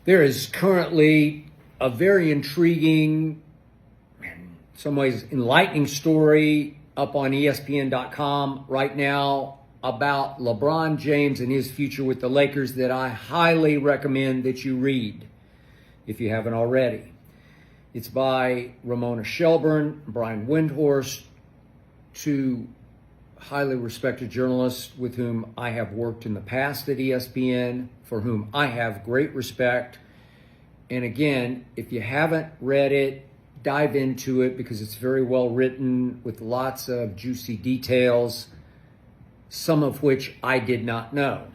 There is currently a very intriguing, in some ways enlightening story up on ESPN.com right now about LeBron James and his future with the Lakers that I highly recommend that you read if you haven't already. It's by Ramona Shelburne, Brian Windhorst, two highly respected journalists with whom I have worked in the past at ESPN, for whom I have great respect. And again, if you haven't read it, dive into it because it's very well written with lots of juicy details, some of which I did not know.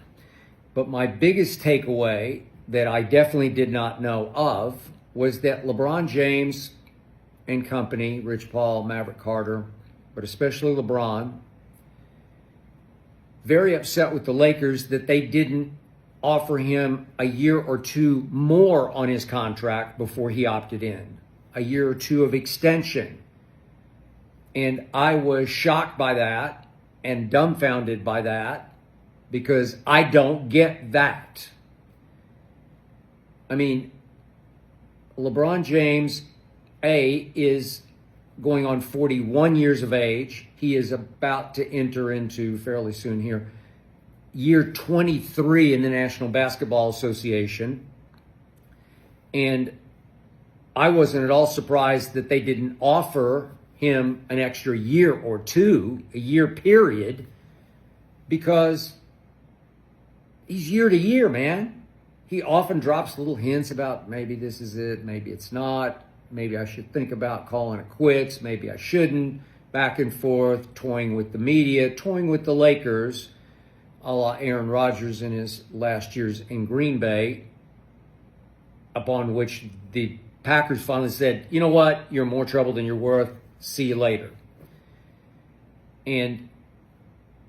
But my biggest takeaway that I definitely did not know of was that LeBron James and company, Rich Paul, Maverick Carter, but especially LeBron, very upset with the Lakers that they didn't offer him a year or two more on his contract before he opted in, a year or two of extension. And I was shocked by that and dumbfounded by that because I don't get that. I mean, LeBron James, is going on 41 years of age. He is about to enter into, fairly soon here, year 23 in the National Basketball Association. And I wasn't at all surprised that they didn't offer him an extra year or two, a year period, because he's year to year, man. He often drops little hints about maybe this is it, maybe it's not, maybe I should think about calling it quits, maybe I shouldn't, back and forth, toying with the media, toying with the Lakers, a la Aaron Rodgers in his last years in Green Bay, upon which the Packers finally said, you know what, you're more trouble than you're worth, see you later. And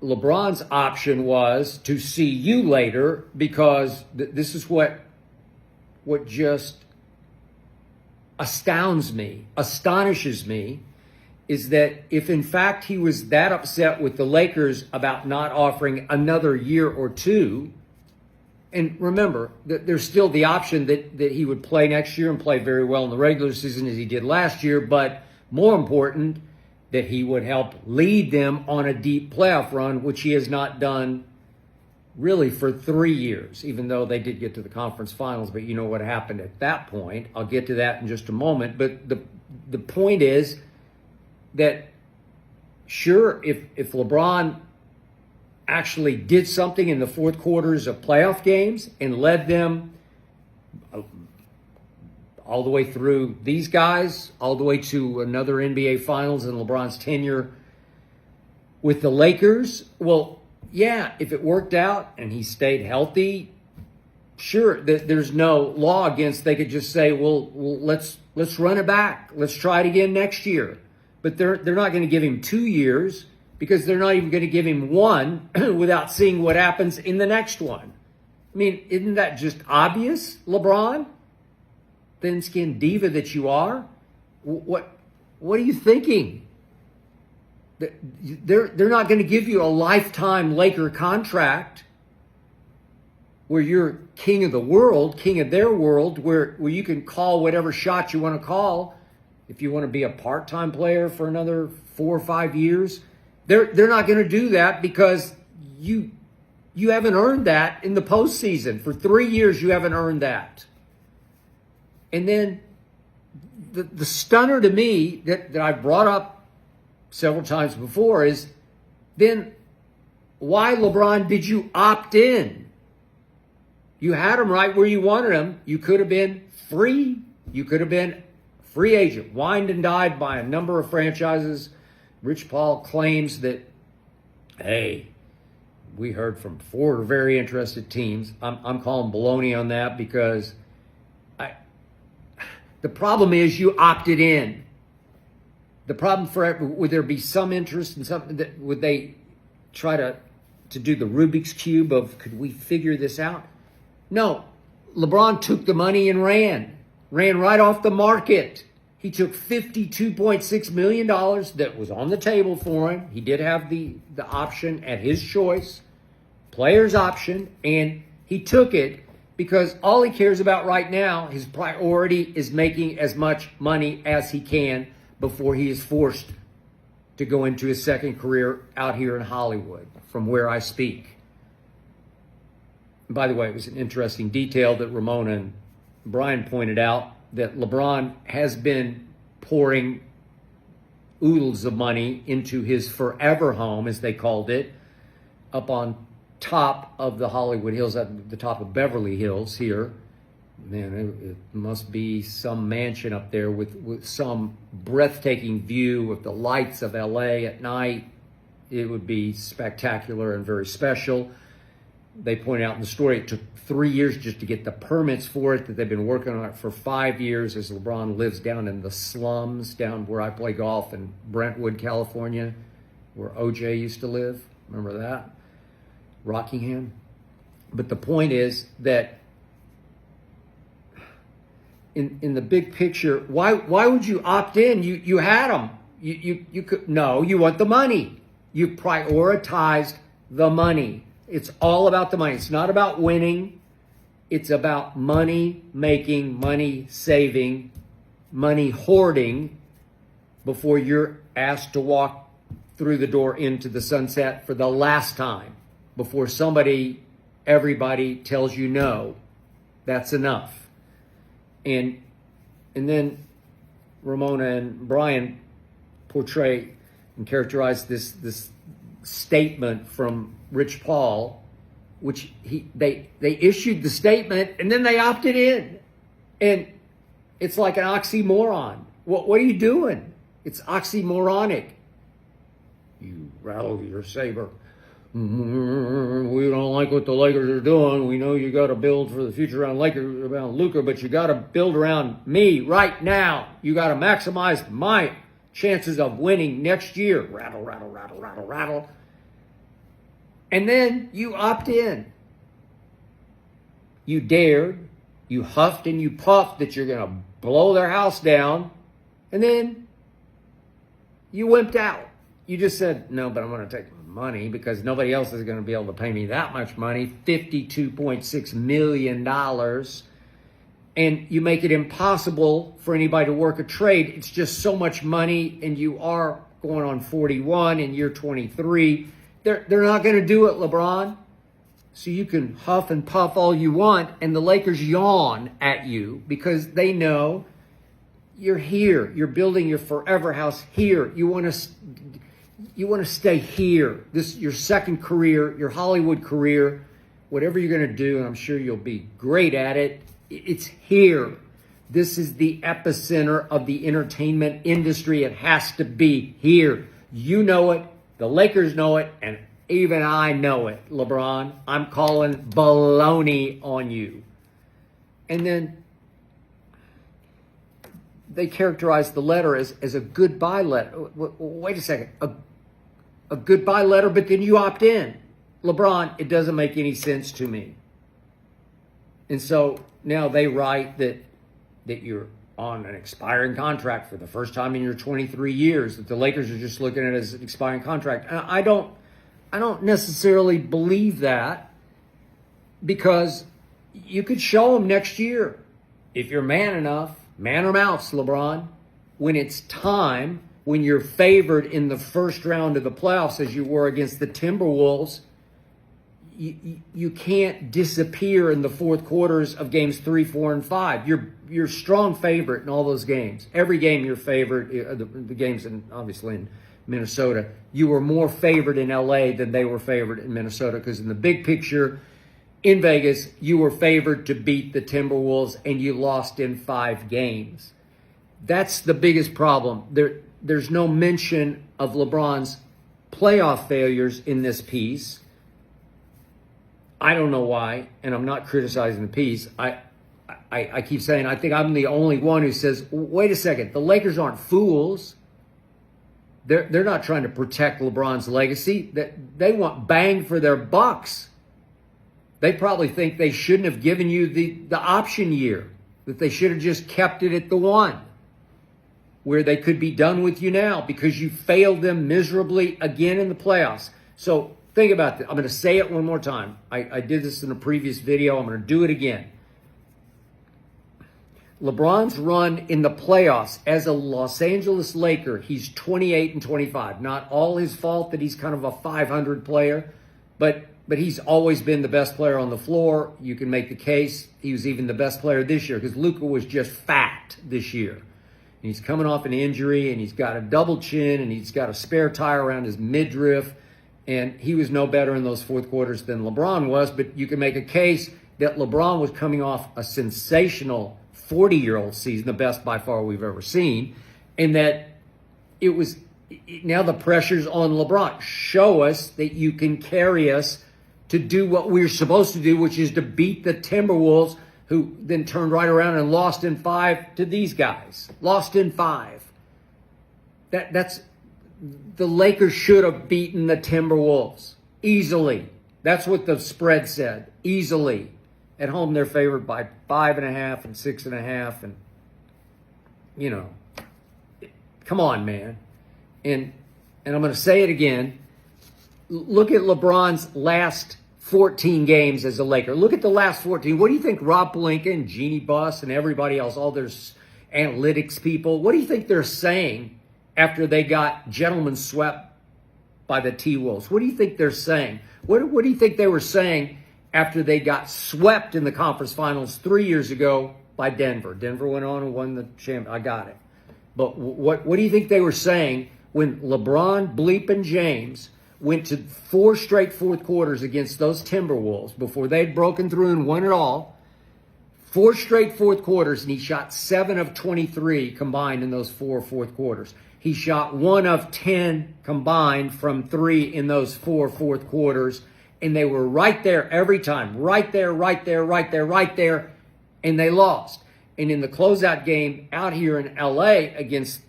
LeBron's option was to see you later because this is what just astonishes me, is that if in fact he was that upset with the Lakers about not offering another year or two, and remember that there's still the option that he would play next year and play very well in the regular season as he did last year, but more important, that he would help lead them on a deep playoff run, which he has not done really for 3 years, even though they did get to the conference finals. But you know what happened at that point. I'll get to that in just a moment. But the point is that, sure, if LeBron actually did something in the fourth quarters of playoff games and led them all the way through these guys, all the way to another NBA Finals in LeBron's tenure with the Lakers, well, yeah, if it worked out and he stayed healthy, sure, there's no law against, they could just say, well let's run it back. Let's try it again next year. But they're not going to give him 2 years because they're not even going to give him one without seeing what happens in the next one. I mean, isn't that just obvious, LeBron? Thin-skinned diva that you are? What are you thinking? They're not going to give you a lifetime Laker contract where you're king of the world, king of their world, where you can call whatever shot you want to call. If you want to be a part-time player for another 4 or 5 years, they're not going to do that because you haven't earned that in the postseason. For 3 years, you haven't earned that. And then the stunner to me that I've brought up several times before is then why, LeBron, did you opt in? You had him right where you wanted him. You could have been free. You could have been free agent, wined and dined by a number of franchises. Rich Paul claims that, hey, we heard from 4 very interested teams. I'm calling baloney on that because the problem is you opted in. The problem would there be some interest in something that would they try to do the Rubik's Cube of could we figure this out? No, LeBron took the money and ran right off the market. He took $52.6 million that was on the table for him. He did have the option at his choice, player's option, and he took it because all he cares about right now, his priority is making as much money as he can before he is forced to go into his second career out here in Hollywood, from where I speak. And by the way, it was an interesting detail that Ramona and Brian pointed out, that LeBron has been pouring oodles of money into his forever home, as they called it, up on top of the Hollywood Hills, at the top of Beverly Hills here. Man, it must be some mansion up there with some breathtaking view of the lights of LA at night. It would be spectacular and very special. They point out in the story it took 3 years just to get the permits for it, that they've been working on it for 5 years, as LeBron lives down in the slums, down where I play golf in Brentwood, California, where OJ used to live. Remember that? Rockingham. But the point is that in the big picture, why would you opt in? You had them. You could, no, you want the money. You prioritized the money. It's all about the money. It's not about winning. It's about money making, money saving, money hoarding before you're asked to walk through the door into the sunset for the last time, before everybody tells you no, that's enough. And then Ramona and Brian portray and characterize this statement from Rich Paul, which they issued the statement and then they opted in, and it's like an oxymoron. What are you doing? It's oxymoronic. You rattle your saber. We don't like what the Lakers are doing. We know you got to build for the future around Luka, but you got to build around me right now. You got to maximize my chances of winning next year. Rattle, rattle, rattle, rattle, rattle. And then you opt in. You dared, you huffed and you puffed that you're going to blow their house down, and then you wimped out. You just said, no, but I'm going to take money because nobody else is going to be able to pay me that much money, $52.6 million. And you make it impossible for anybody to work a trade. It's just so much money, and you are going on 41 in year 23. They're not going to do it, LeBron. So you can huff and puff all you want, and the Lakers yawn at you because they know you're here. You're building your forever house here. You want to stay here. This your second career, your Hollywood career, whatever you're going to do, and I'm sure you'll be great at it. It's here. This is the epicenter of the entertainment industry. It has to be here. You know it. The Lakers know it, and even I know it, LeBron. I'm calling baloney on you. And then they characterize the letter as a goodbye letter. Wait a second. A goodbye letter, but then you opt in. LeBron, it doesn't make any sense to me. And so now they write that you're on an expiring contract for the first time in your 23 years, that the Lakers are just looking at it as an expiring contract. And I don't necessarily believe that, because you could show them next year, if you're man enough, man or mouse, LeBron, when it's time, when you're favored in the first round of the playoffs as you were against the Timberwolves, you can't disappear in the fourth quarters of games 3, 4, and 5. You're strong favorite in all those games. Every game you're favored. The games obviously in Minnesota, you were more favored in LA than they were favored in Minnesota, because in the big picture in Vegas, you were favored to beat the Timberwolves and you lost in 5 games. That's the biggest problem. There's no mention of LeBron's playoff failures in this piece. I don't know why, and I'm not criticizing the piece. I keep saying I think I'm the only one who says, wait a second, the Lakers aren't fools. They're not trying to protect LeBron's legacy. They want bang for their bucks. They probably think they shouldn't have given you the option year, that they should have just kept it at the 1, where they could be done with you now because you failed them miserably again in the playoffs. So think about this. I'm going to say it one more time. I did this in a previous video. I'm going to do it again. LeBron's run in the playoffs as a Los Angeles Laker, he's 28-25. Not all his fault that he's kind of a 500 player, but he's always been the best player on the floor. You can make the case he was even the best player this year because Luka was just fat this year. And he's coming off an injury, and he's got a double chin, and he's got a spare tire around his midriff, and he was no better in those fourth quarters than LeBron was. But you can make a case that LeBron was coming off a sensational 40-year-old season, the best by far we've ever seen, and that it was now the pressure's on LeBron. Show us that you can carry us to do what we're supposed to do, which is to beat the Timberwolves, who then turned right around and lost in 5 to these guys. Lost in 5. That's the Lakers should have beaten the Timberwolves easily. That's what the spread said. Easily. At home, they're favored by 5.5 and 6.5, and you know, come on, man. And I'm going to say it again. Look at LeBron's last 14 games as a Laker. Look at the last 14. What do you think Rob Pelinka and Jeannie Buss and everybody else, all their analytics people, what do you think they're saying after they got gentlemen swept by the T-Wolves? What do you think they're saying? What do you think they were saying after they got swept in the conference finals 3 years ago by Denver? Denver went on and won the championship. I got it. But what do you think they were saying when LeBron, Bleep, and James went to 4 straight fourth quarters against those Timberwolves before they'd broken through and won it all? 4 straight fourth quarters, and he shot 7 of 23 combined in those 4 fourth quarters. He shot 1 of 10 combined from 3 in those 4 fourth quarters. And they were right there every time. Right there, right there, right there, right there. And they lost. And in the closeout game out here in LA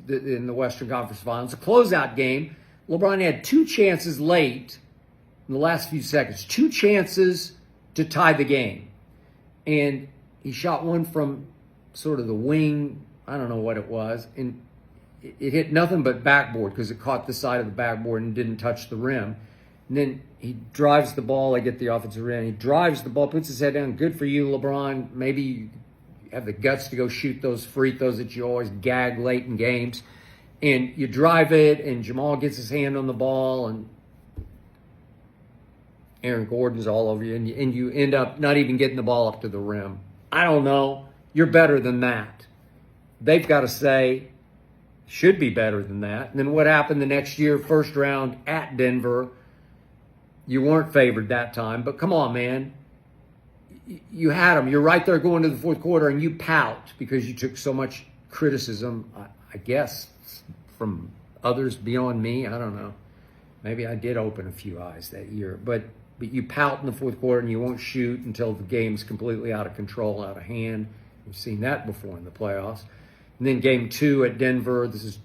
in the Western Conference Finals, the closeout game, LeBron had 2 chances late in the last few seconds. 2 chances to tie the game. And he shot one from sort of the wing. I don't know what it was. And it hit nothing but backboard because it caught the side of the backboard and didn't touch the rim. And then he drives the ball. I get the offensive end. He drives the ball, puts his head down. Good for you, LeBron. Maybe you have the guts to go shoot those free throws that you always gag late in games. And you drive it, and Jamal gets his hand on the ball, and Aaron Gordon's all over you, and you end up not even getting the ball up to the rim. I don't know. You're better than that. They've got to say, should be better than that. And then what happened the next year, first round at Denver? You weren't favored that time, but come on, man. You had them. You're right there going to the fourth quarter, and you pout because you took so much criticism, I guess, from others beyond me. I don't know. Maybe I did open a few eyes that year. But you pout in the fourth quarter, and you won't shoot until the game's completely out of control, out of hand. We've seen that before in the playoffs. And then game 2 at Denver, this is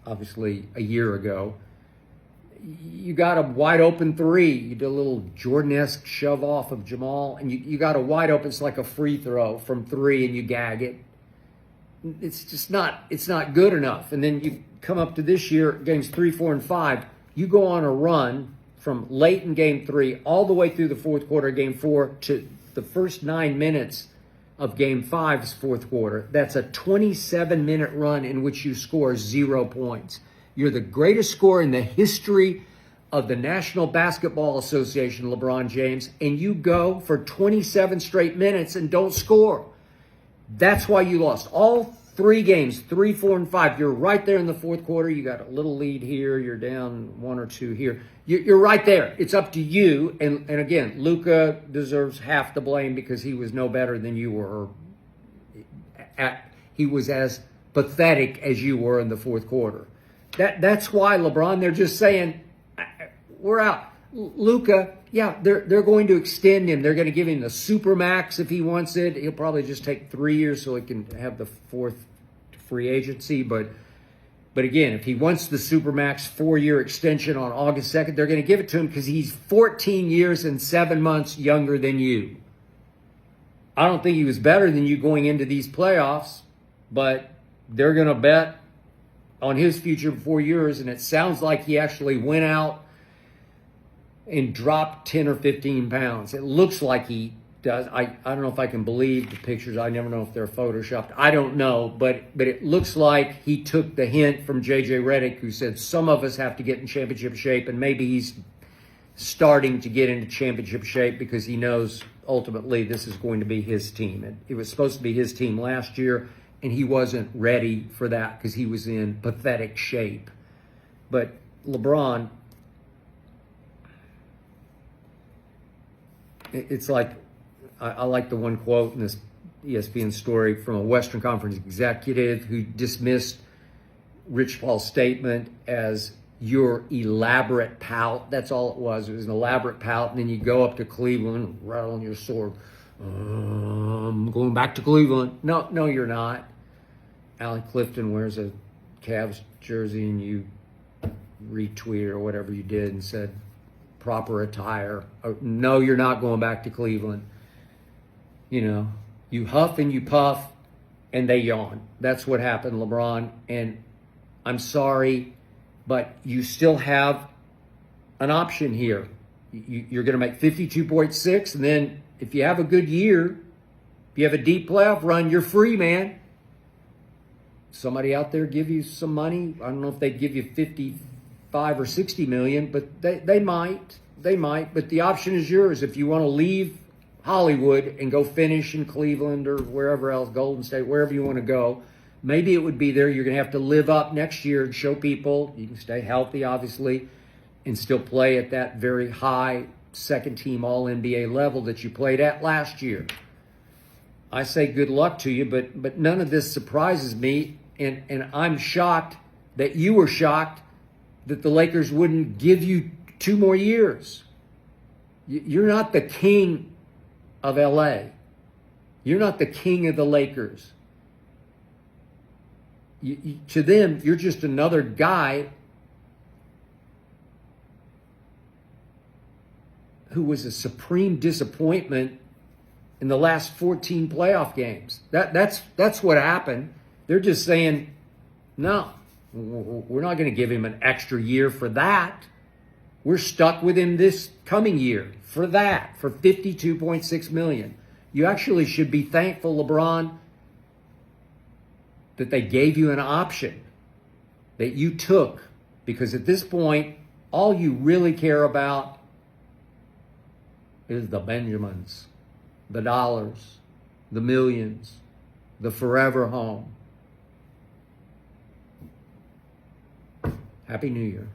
obviously a year ago. You got a wide open 3. You did a little Jordan-esque shove off of Jamal, and you got a wide open, it's like a free throw from 3, and you gag it. It's just not good enough. And then you come up to this year, games 3, 4, and 5. You go on a run from late in game 3 all the way through the fourth quarter of game 4 to the first 9 minutes of game 5's fourth quarter. That's a 27-minute run in which you score 0 points. You're the greatest scorer in the history of the National Basketball Association, LeBron James, and you go for 27 straight minutes and don't score. That's why you lost. All 3 games, 3, 4, and 5, you're right there in the fourth quarter. You got a little lead here. You're down 1 or 2 here. You're right there. It's up to you. And again, Luka deserves half the blame because he was no better than you were. He was as pathetic as you were in the fourth quarter. That's why, LeBron, they're just saying, we're out. Luka, yeah, they're going to extend him. They're going to give him the supermax if he wants it. He'll probably just take 3 years so he can have the 4th free agency. But again, if he wants the supermax 4-year extension on August 2nd, they're going to give it to him because he's 14 years and 7 months younger than you. I don't think he was better than you going into these playoffs, but they're going to bet on his future before yours, and it sounds like he actually went out and drop 10 or 15 pounds. It looks like he does. I don't know if I can believe the pictures. I never know if they're photoshopped. I don't know, but it looks like he took the hint from J.J. Redick, who said some of us have to get in championship shape, and maybe he's starting to get into championship shape because he knows ultimately this is going to be his team. And it was supposed to be his team last year, and he wasn't ready for that because he was in pathetic shape. But LeBron, it's like, I like the one quote in this ESPN story from a Western Conference executive who dismissed Rich Paul's statement as your elaborate pout. That's all it was. It was an elaborate pout. And then you go up to Cleveland, rattling your sword. I'm going back to Cleveland. No, you're not. Alan Clifton wears a Cavs jersey and you retweeted or whatever you did and said, proper attire. Oh, no, you're not going back to Cleveland. You know, you huff and you puff and they yawn. That's what happened, LeBron. And I'm sorry, but you still have an option here. You're going to make 52.6, and then if you have a good year, if you have a deep playoff run, you're free, man. Somebody out there give you some money. I don't know if they'd give you 55 or 60 million, but they might. They might. But the option is yours. If you want to leave Hollywood and go finish in Cleveland or wherever else, Golden State, wherever you want to go, maybe it would be there. You're going to have to live up next year and show people you can stay healthy, obviously, and still play at that very high second-team All-NBA level that you played at last year. I say good luck to you, but none of this surprises me, and I'm shocked that you were shocked that the Lakers wouldn't give you 2 more years. You're not the king of LA. You're not the king of the Lakers. To them, you're just another guy who was a supreme disappointment in the last 14 playoff games. That's what happened. They're just saying, no, we're not going to give him an extra year for that. We're stuck with him this coming year for that, for $52.6 million. You actually should be thankful, LeBron, that they gave you an option that you took, because at this point, all you really care about is the Benjamins, the dollars, the millions, the forever home. Happy New Year.